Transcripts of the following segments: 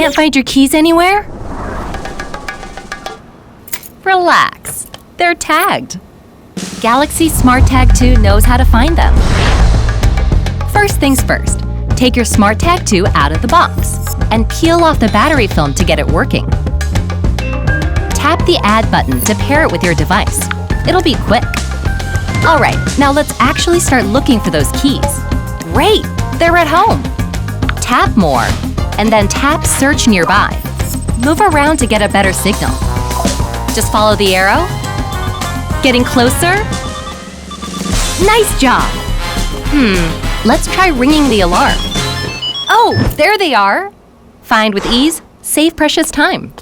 Can't find your keys anywhere? Relax. They're tagged. Galaxy SmartTag2 knows how to find them. First things first, take your SmartTag2 out of the box and peel off the battery film to get it working. Tap the Add button to pair it with your device. It'll be quick. All right, now let's actually start looking for those keys. Great! They're at home. Tap More, and then tap Search Nearby. Move around to get a better signal. Just follow the arrow. Getting closer? Nice job! Let's try ringing the alarm. Oh, there they are! Find with ease, save precious time.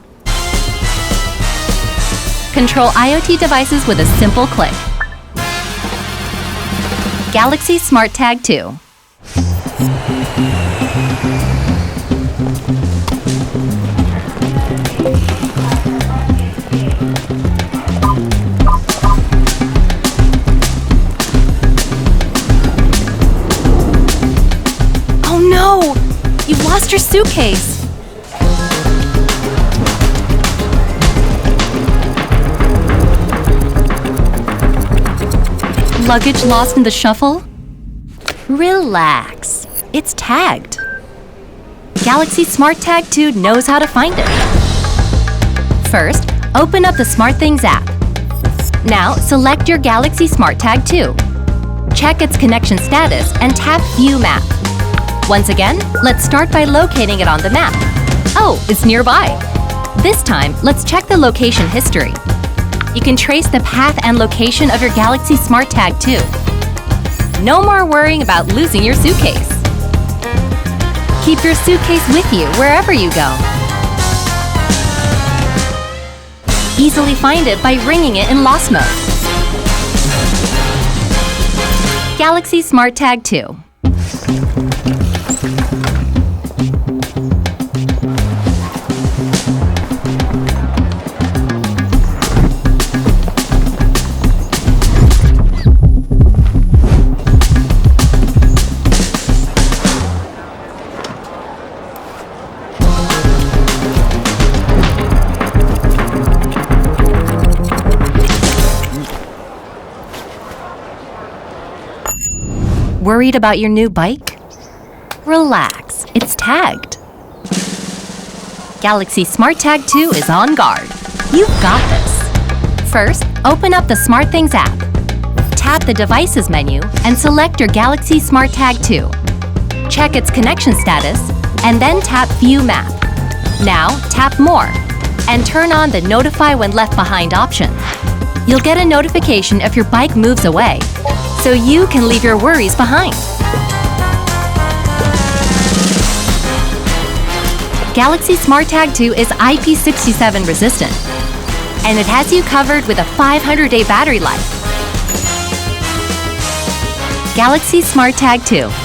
Control IoT devices with a simple click. Galaxy SmartTag2. Oh no! You've lost your suitcase! Luggage lost in the shuffle? Relax. It's tagged. Galaxy SmartTag2 knows how to find it. First, open up the SmartThings app. Now, select your Galaxy SmartTag2. Check its connection status and tap View Map. Once again, let's start by locating it on the map. Oh, it's nearby. This time, let's check the location history. You can trace the path and location of your Galaxy SmartTag2. No more worrying about losing your suitcase. Keep your suitcase with you wherever you go. Easily find it by ringing it in lost mode. Galaxy SmartTag2. Worried about your new bike? Relax, it's tagged. Galaxy SmartTag2 is on guard. You've got this. First, open up the SmartThings app. Tap the Devices menu and select your Galaxy SmartTag2. Check its connection status and then tap View Map. Now, tap More and turn on the Notify When Left Behind option. You'll get a notification if your bike moves away, so you can leave your worries behind. Galaxy SmartTag2 is IP67 resistant, and it has you covered with a 500-day battery life. Galaxy SmartTag2.